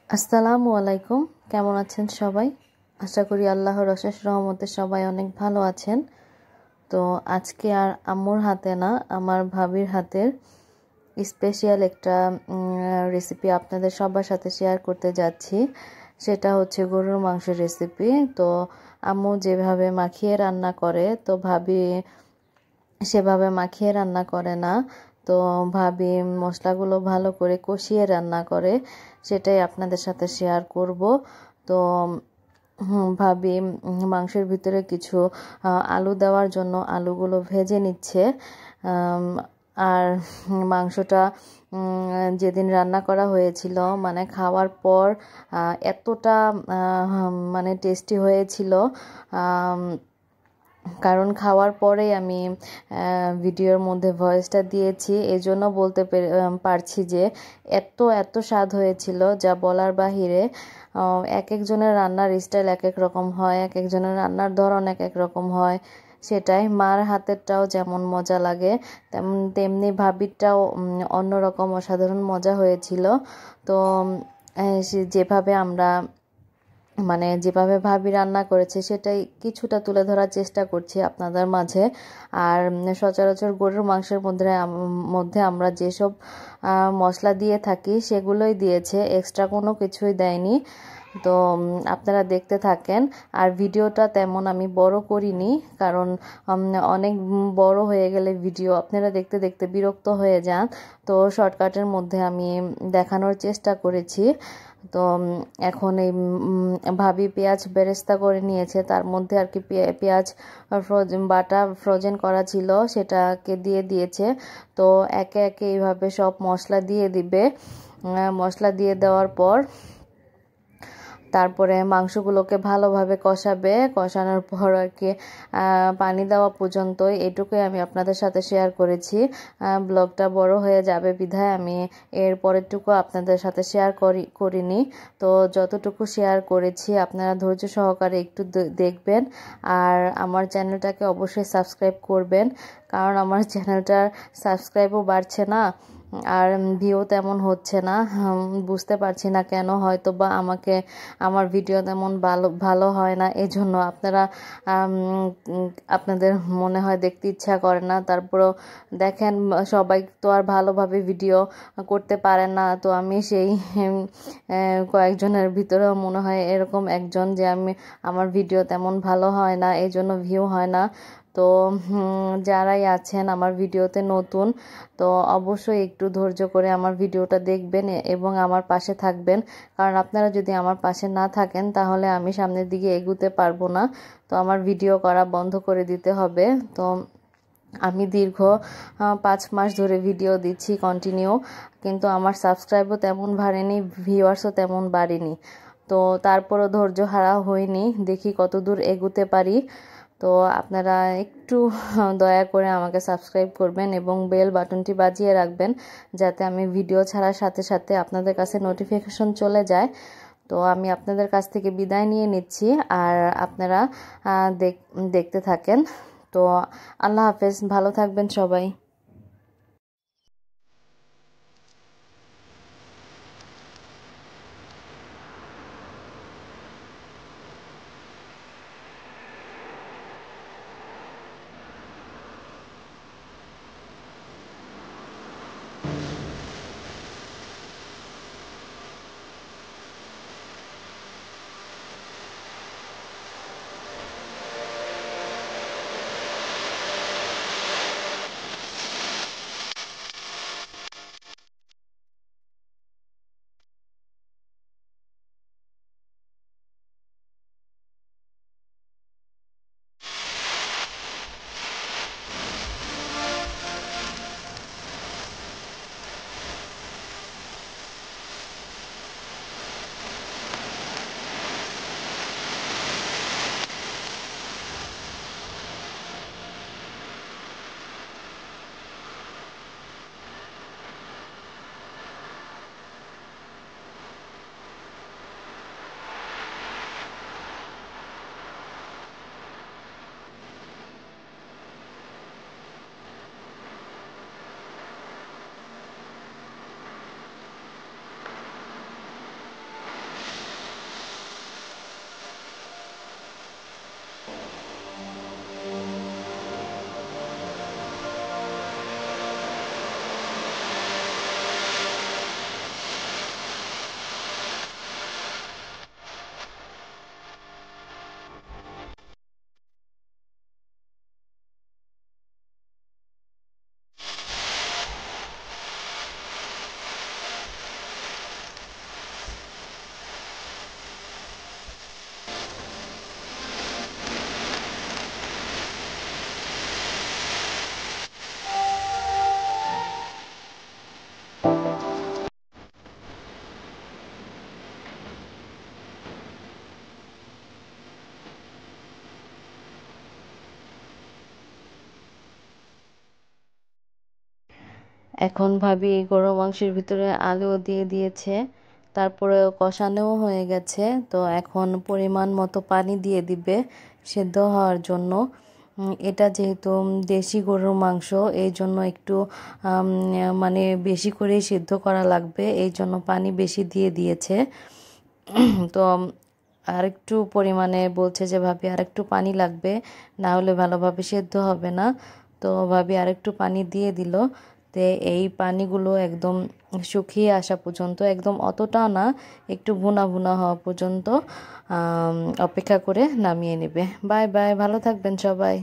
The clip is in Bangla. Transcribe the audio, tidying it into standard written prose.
আসসালামু আলাইকুম। কেমন আছেন সবাই? আশা করি আল্লাহর অশেষ রহমতে সবাই অনেক ভালো আছেন। তো আজকে আর আম্মুর হাতে না, আমার ভাবির হাতের স্পেশাল একটা রেসিপি আপনাদের সবার সাথে শেয়ার করতে যাচ্ছি। সেটা হচ্ছে গরুর মাংসের রেসিপি। তো আম্মু যেভাবে মাখিয়ে রান্না করে, তো ভাবি সেভাবে মাখিয়ে রান্না করে না। তো ভাবি মশলাগুলো ভালো করে কষিয়ে রান্না করে, সেটাই আপনাদের সাথে শেয়ার করব। তো ভাবি মাংসের ভিতরে কিছু আলু দেওয়ার জন্য আলুগুলো ভেজে নিচ্ছে। আর মাংসটা যেদিন রান্না করা হয়েছিল, মানে খাওয়ার পর এতটা মানে টেস্টি হয়েছিল, কারণ খাওয়ার পরেই আমি ভিডিওর মধ্যে ভয়েসটা দিয়েছি, এজন্য বলতে পারছি যে এত স্বাদ হয়েছিল যা বলার বাহিরে। এক একজনের রান্নার স্টাইল এক এক রকম হয়, এক একজনের রান্নার ধরন এক এক রকম হয়। সেটাই, মার হাতেরটাও যেমন মজা লাগে তেমনি ভাবিরটাও অন্যরকম অসাধারণ মজা হয়েছিল। তো যেভাবে আমরা যেভাবে ভাবি রান্না করেছে সেটাই কিছুটা তুলে ধরার চেষ্টা করছি আপনাদের মাঝে। আর সচরাচর গরুর মাংসের মধ্যে আমরা যেসব মশলা দিয়ে থাকি সেগুলোই দিয়েছে, এক্সট্রা কোনো কিছুই দেয়নি। তো আপনারা দেখতে থাকেন। আর ভিডিওটা তেমন আমি বড় করিনি, কারণ অনেক বড় হয়ে গেলে ভিডিও আপনারা দেখতে দেখতে বিরক্ত হয়ে যান। তো শর্টকাটের মধ্যে আমি দেখানোর চেষ্টা করেছি। তো এখন এই ভাবি পেঁয়াজ বেরেস্তা করে নিয়েছে, তার মধ্যে আর কি পেঁয়াজ ফ্রোজেন করা ছিল সেটাকে দিয়ে দিয়েছে। তো একে একে এইভাবে সব মশলা দিয়ে দিবে। মশলা দিয়ে দেওয়ার পর তারপরে মাংসগুলোকে ভালোভাবে কষানোর পর আর কি পানি দেওয়া পর্যন্ত এটুকুই আমি আপনাদের সাথে শেয়ার করেছি। ব্লগটা বড় হয়ে যাবে বিধায় আমি এর পরেরটুকু আপনাদের সাথে শেয়ার করিনি। তো যতটুকু শেয়ার করেছি আপনারা ধৈর্য সহকারে একটু দেখবেন, আর আমার চ্যানেলটাকে অবশ্যই সাবস্ক্রাইব করবেন, কারণ আমার চ্যানেলটার সাবস্ক্রাইবও বাড়ছে না আর ভিউ তেমন হচ্ছে না। বুঝতে পারছি না কেন, হয়তো বা আমার ভিডিও তেমন ভালো হয় না, এজন্য আপনাদের মনে হয় দেখতে ইচ্ছা করে না। তারপরেও দেখেন, সবাই তো আর ভালোভাবে ভিডিও করতে পারে না। তো আমি সেই কয়েকজনের ভিতরেও মনে হয় এরকম একজন, যে আমার ভিডিও তেমন ভালো হয় না, এই জন্য ভিউ হয় না। তো যারাই আছেন আমার ভিডিওতে নতুন, তো অবশ্যই একটু ধৈর্য করে আমার ভিডিওটা দেখবেন এবং আমার পাশে থাকবেন, কারণ আপনারা যদি আমার পাশে না থাকেন তাহলে আমি সামনের দিকে এগোতে পারবো না। তো আমার ভিডিও করা বন্ধ করে দিতে হবে। তো আমি দীর্ঘ 5 মাস ধরে ভিডিও দিচ্ছি কন্টিনিউ, কিন্তু আমার সাবস্ক্রাইবও তেমন বাড়েনি, ভিউয়ার্সও তেমন বাড়েনি। তো তারপরও ধৈর্য হারা হয়নি, দেখি কতদূর এগোতে পারি। তো আপনারা একটু দয়া করে আমাকে সাবস্ক্রাইব করবেন এবং বেল বাটনটি বাজিয়ে রাখবেন, যাতে আমি ভিডিও ছাড়ার সাথে সাথে আপনাদের কাছে নোটিফিকেশন চলে যায়। তো আমি আপনাদের কাছ থেকে বিদায় নিয়ে নিচ্ছি, আর আপনারা দেখতে থাকেন। তো আল্লাহ হাফেজ, ভালো থাকবেন সবাই। এখন ভাবি গরু মাংসের ভিতরে আলুও দিয়ে দিয়েছে, তারপরেও কষানোও হয়ে গেছে। তো এখন পরিমাণ মতো পানি দিয়ে দিবে সেদ্ধ হওয়ার জন্য। এটা যেহেতু দেশি গরুর মাংস, এই জন্য একটু মানে বেশি করেই সিদ্ধ করা লাগবে, এই জন্য পানি বেশি দিয়ে দিয়েছে। তো আরেকটু পরিমাণে বলছে যে ভাবি আরেকটু পানি লাগবে, না হলে ভালোভাবে সেদ্ধ হবে না। তো ভাবি আরেকটু পানি দিয়ে দিল। তো এই পানিগুলো একদম শুকিয়ে আসা পর্যন্ত, একদম অতটা না, একটু ভুনা ভুনা হওয়া পর্যন্ত অপেক্ষা করে নামিয়ে নেবে। বাই বাই, ভালো থাকবেন সবাই।